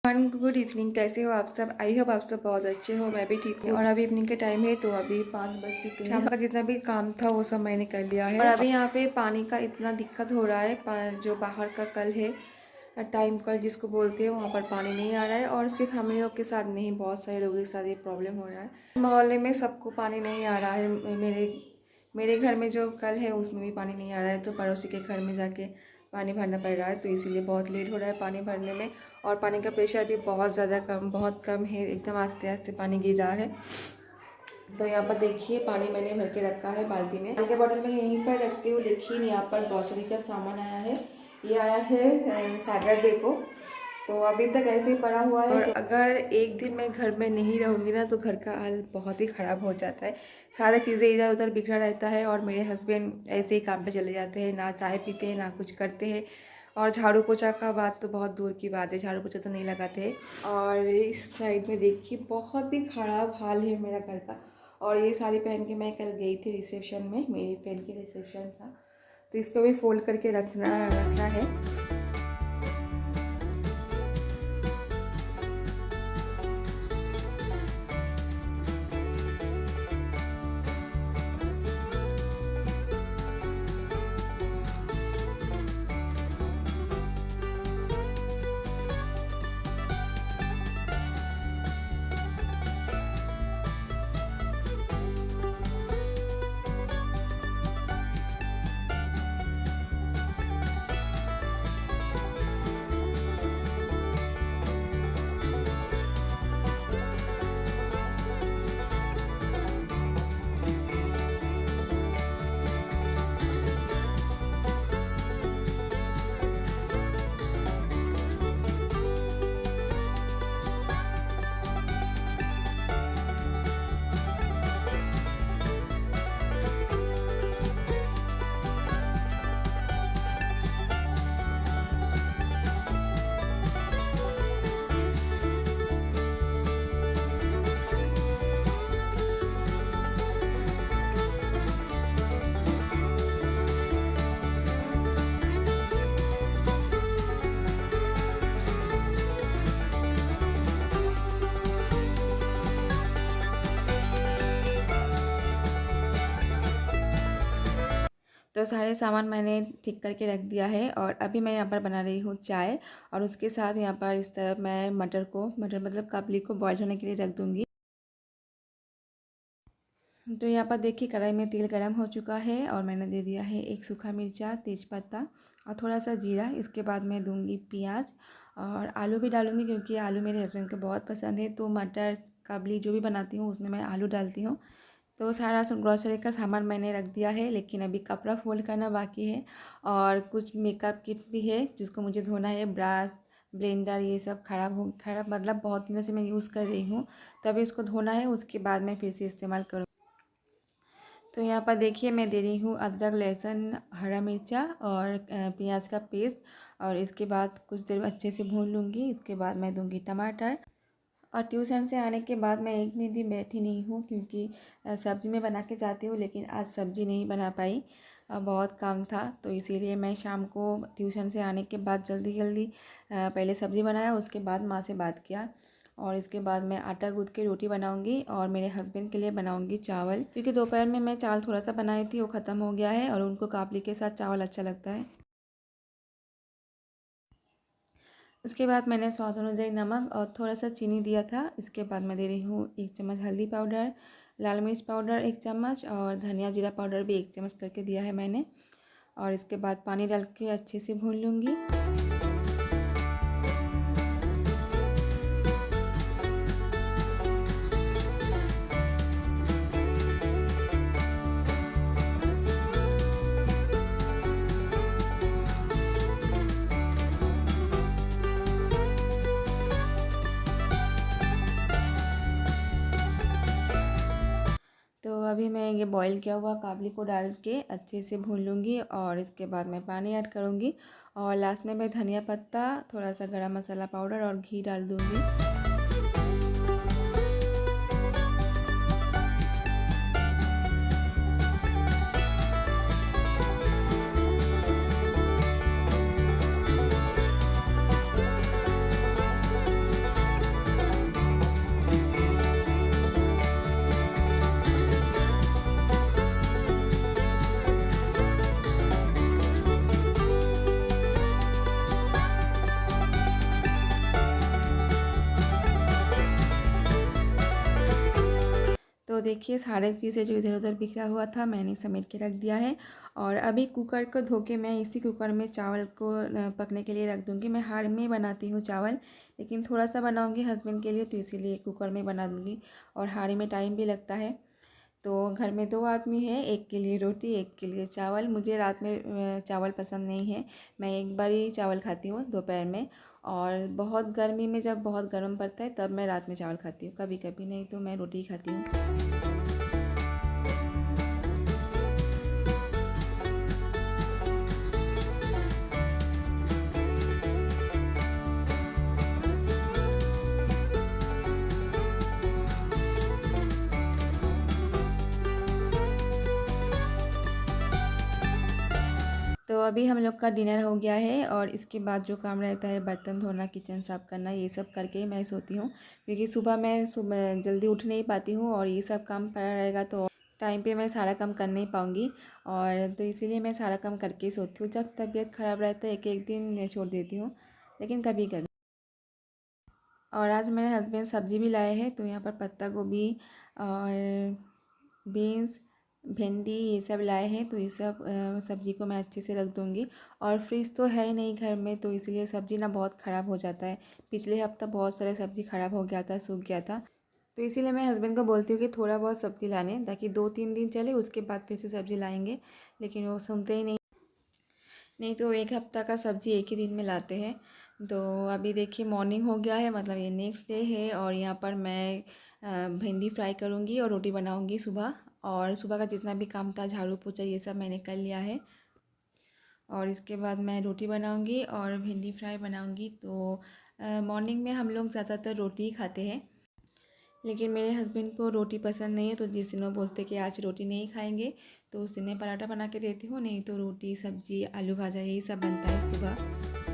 Good evening. कैसे हो आप सब? आई होप आप सब बहुत अच्छे हो। मैं भी ठीक हूँ। और अभी इवनिंग के टाइम है तो अभी 5 बज चुके हैं। शाम का जितना भी काम था वो सब मैंने कर लिया है। और अभी यहाँ पे पानी का इतना दिक्कत हो रहा है। जो बाहर का कल है, टाइम कल जिसको बोलते हैं, वहाँ पर पानी नहीं आ रहा है। और सिर्फ हम लोग के साथ नहीं, बहुत सारे लोगों के साथ ये प्रॉब्लम हो रहा है। मोहल्ले में सबको पानी नहीं आ रहा है। मेरे घर में जो कल है उसमें भी पानी नहीं आ रहा है, तो पड़ोसी के घर में जाके पानी भरना पड़ रहा है। तो इसीलिए बहुत लेट हो रहा है पानी भरने में। और पानी का प्रेशर भी बहुत कम है, एकदम आस्ते आस्ते पानी गिर रहा है। तो यहाँ पर देखिए पानी मैंने भर के रखा है बाल्टी में। पानी का बॉटल मैं यहीं पर रखती हूँ। देखिए यहाँ पर ग्रॉसरी का सामान आया है। ये आया है सैटरडे को, तो अभी तक ऐसे ही पड़ा हुआ है। और अगर एक दिन मैं घर में नहीं रहूँगी ना तो घर का हाल बहुत ही ख़राब हो जाता है। सारी चीज़ें इधर उधर बिखरा रहता है। और मेरे हस्बैंड ऐसे ही काम पे चले जाते हैं, ना चाय पीते हैं ना कुछ करते हैं। और झाड़ू पोछा का बात तो बहुत दूर की बात है, झाड़ू पोछा तो नहीं लगाते। और इस साइड में देखिए बहुत ही ख़राब हाल है मेरा घर का। और ये साड़ी पहन के मैं कल गई थी रिसेप्शन में, मेरी फ्रेंड की रिसेप्शन था, तो इसको भी फोल्ड करके रखना है। तो सारे सामान मैंने ठीक करके रख दिया है। और अभी मैं यहाँ पर बना रही हूँ चाय। और उसके साथ यहाँ पर इस तरफ मैं मटर मतलब काबली को बॉईल होने के लिए रख दूँगी। तो यहाँ पर देखिए कढ़ाई में तेल गरम हो चुका है और मैंने दे दिया है एक सूखा मिर्चा, तेज़पत्ता और थोड़ा सा जीरा। इसके बाद मैं दूँगी प्याज और आलू भी डालूँगी, क्योंकि आलू मेरे हस्बैंड को बहुत पसंद है। तो मटर काबली जो भी बनाती हूँ उसमें मैं आलू डालती हूँ। तो सारा ग्रॉसरी का सामान मैंने रख दिया है, लेकिन अभी कपड़ा फोल्ड करना बाकी है। और कुछ मेकअप किट्स भी है जिसको मुझे धोना है। ब्रश, ब्लेंडर, ये सब खराब मतलब बहुत दिनों से मैं यूज़ कर रही हूँ, तभी उसको धोना है। उसके बाद मैं फिर से इस्तेमाल करूँ। तो यहाँ पर देखिए मैं दे रही हूँ अदरक, लहसुन, हरा मिर्चा और प्याज का पेस्ट। और इसके बाद कुछ देर अच्छे से भून लूँगी। इसके बाद मैं दूँगी टमाटर। और ट्यूशन से आने के बाद मैं एक मिनट भी बैठी नहीं हूँ, क्योंकि सब्ज़ी मैं बना के जाती हूँ, लेकिन आज सब्ज़ी नहीं बना पाई, बहुत काम था। तो इसीलिए मैं शाम को ट्यूशन से आने के बाद जल्दी जल्दी पहले सब्ज़ी बनाया, उसके बाद माँ से बात किया। और इसके बाद मैं आटा गूँथ के रोटी बनाऊंगी और मेरे हस्बैंड के लिए बनाऊंगी चावल, क्योंकि दोपहर में मैं चावल थोड़ा सा बनाई थी, वो ख़त्म हो गया है और उनको काबली के साथ चावल अच्छा लगता है। उसके बाद मैंने स्वाद अनुसार नमक और थोड़ा सा चीनी दिया था। इसके बाद मैं दे रही हूँ 1 चम्मच हल्दी पाउडर, लाल मिर्च पाउडर 1 चम्मच और धनिया जीरा पाउडर भी 1 चम्मच करके दिया है मैंने। और इसके बाद पानी डाल के अच्छे से भून लूँगी। तो अभी मैं ये बॉईल किया हुआ काबली को डाल के अच्छे से भून लूँगी। और इसके बाद मैं पानी ऐड करूँगी और लास्ट में मैं धनिया पत्ता, थोड़ा सा गरम मसाला पाउडर और घी डाल दूँगी। तो देखिए सारे चीज़ें जो इधर उधर बिखरा हुआ था मैंने समेट के रख दिया है। और अभी कुकर को धो के मैं इसी कुकर में चावल को पकने के लिए रख दूँगी। मैं हांडी में बनाती हूँ चावल, लेकिन थोड़ा सा बनाऊँगी हस्बैंड के लिए, तो इसीलिए कुकर में बना दूँगी। और हांडी में टाइम भी लगता है। तो घर में 2 आदमी हैं, एक के लिए रोटी, एक के लिए चावल। मुझे रात में चावल पसंद नहीं है, मैं एक बार ही चावल खाती हूँ दोपहर में। और बहुत गर्मी में जब बहुत गर्म पड़ता है तब मैं रात में चावल खाती हूँ कभी कभी, नहीं तो मैं रोटी ही खाती हूँ। तो अभी हम लोग का डिनर हो गया है और इसके बाद जो काम रहता है बर्तन धोना, किचन साफ़ करना, ये सब करके ही मैं सोती हूँ। क्योंकि सुबह जल्दी उठ नहीं पाती हूँ और ये सब काम पड़ा रहेगा तो टाइम पे मैं सारा काम कर नहीं पाऊँगी। और तो इसीलिए मैं सारा काम करके ही सोती हूँ। जब तबीयत ख़राब रहता है एक एक दिन छोड़ देती हूँ, लेकिन कभी कभी। और आज मेरे हस्बैंड सब्ज़ी भी लाए हैं, तो यहाँ पर पत्ता गोभी और बीन्स, भिंडी ये सब लाए हैं। तो ये सब सब्ज़ी को मैं अच्छे से रख दूँगी। और फ्रिज तो है ही नहीं घर में, तो इसलिए सब्ज़ी ना बहुत ख़राब हो जाता है। पिछले हफ्ता बहुत सारे सब्ज़ी ख़राब हो गया था, सूख गया था। तो इसीलिए मैं हस्बैंड को बोलती हूँ कि थोड़ा बहुत सब्ज़ी लाने, ताकि 2-3 दिन चले, उसके बाद फिर से सब्ज़ी लाएंगे। लेकिन वो सुनते ही नहीं, नहीं तो एक हफ्ता का सब्ज़ी एक ही दिन में लाते हैं। तो अभी देखिए मॉर्निंग हो गया है, मतलब ये नेक्स्ट डे है। और यहाँ पर मैं भिंडी फ्राई करूँगी और रोटी बनाऊँगी सुबह। और सुबह का जितना भी काम था, झाड़ू पोछा ये सब मैंने कर लिया है। और इसके बाद मैं रोटी बनाऊँगी और भिंडी फ्राई बनाऊँगी। तो मॉर्निंग में हम लोग ज़्यादातर रोटी ही खाते हैं, लेकिन मेरे हस्बैंड को रोटी पसंद नहीं है। तो जिस दिन वो बोलते कि आज रोटी नहीं खाएंगे, तो उस दिन मैं पराठा बना के देती हूँ, नहीं तो रोटी, सब्ज़ी, आलू भाजा यही सब बनता है सुबह।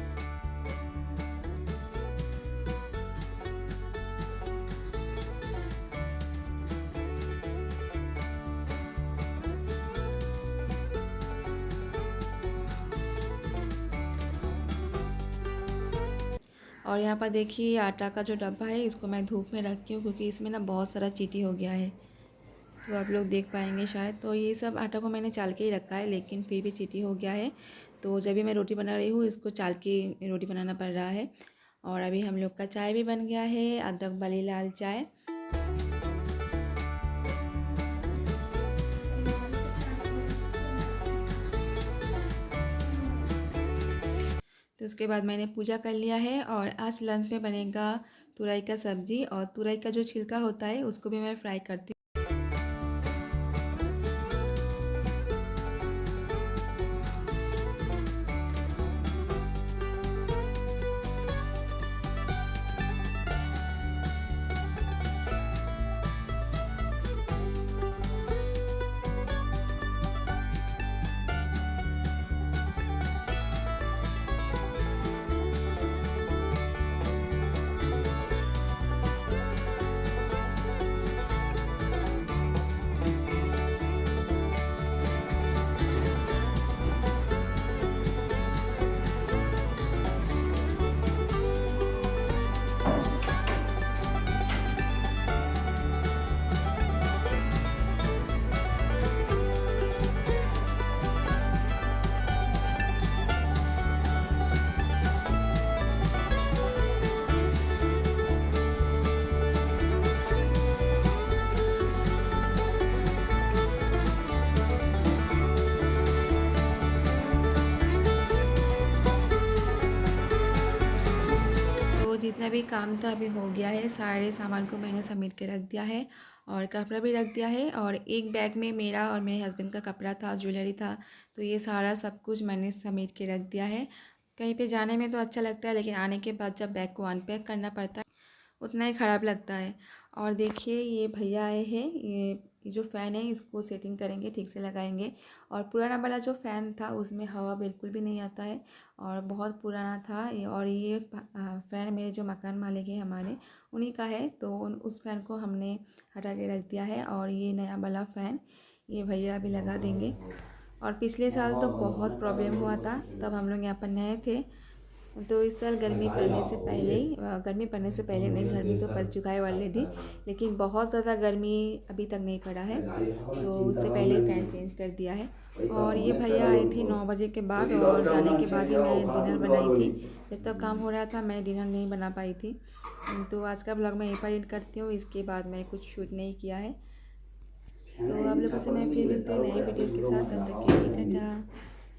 और यहाँ पर देखिए आटा का जो डब्बा है, इसको मैं धूप में रखी हूँ, क्योंकि इसमें ना बहुत सारा चींटी हो गया है। तो आप लोग देख पाएंगे शायद। तो ये सब आटा को मैंने चाल के ही रखा है, लेकिन फिर भी चींटी हो गया है। तो जब भी मैं रोटी बना रही हूँ, इसको चाल के रोटी बनाना पड़ रहा है। और अभी हम लोग का चाय भी बन गया है, अदरक वाली लाल चाय। तो उसके बाद मैंने पूजा कर लिया है। और आज लंच में बनेगा तुरई का सब्ज़ी, और तुरई का जो छिलका होता है उसको भी मैं फ्राई करती हूँ। जितना भी काम था अभी हो गया है। सारे सामान को मैंने समेट के रख दिया है और कपड़ा भी रख दिया है। और एक बैग में मेरा और मेरे हस्बैंड का कपड़ा था, ज्वेलरी था। तो ये सारा सब कुछ मैंने समेट के रख दिया है। कहीं पे जाने में तो अच्छा लगता है, लेकिन आने के बाद जब बैग को अनपैक करना पड़ता है उतना ही ख़राब लगता है। और देखिए ये भैया आए हैं, ये जो फ़ैन है इसको सेटिंग करेंगे, ठीक से लगाएंगे। और पुराना वाला जो फ़ैन था उसमें हवा बिल्कुल भी नहीं आता है, और बहुत पुराना था ये। और ये फ़ैन मेरे जो मकान मालिक है हमारे, उन्हीं का है। तो उस फ़ैन को हमने हटा के रख दिया है। और ये नया वाला फ़ैन ये भैया अभी लगा देंगे। और पिछले साल तो बहुत प्रॉब्लम हुआ था, तब हम लोग यहाँ पर नए थे। तो इस साल गर्मी पड़ने से पहले नहीं, गर्मी तो पड़ चुका है ऑलरेडी, लेकिन बहुत ज़्यादा गर्मी अभी तक नहीं पड़ा है, तो उससे पहले ही फ़ैन चेंज कर दिया है। और ये भैया आए थे 9 बजे के बाद, और जाने के बाद ही मैं डिनर बनाई थी। जब तक काम हो रहा था मैं डिनर नहीं बना पाई थी। तो आज का ब्लॉग मैं यहीं पर एंड करती हूँ, इसके बाद मैं कुछ शूट नहीं किया है। तो आप लोगों से मैं फिर मिलती हूँ नए वीडियो के साथ, तब तक के लिए टाटा।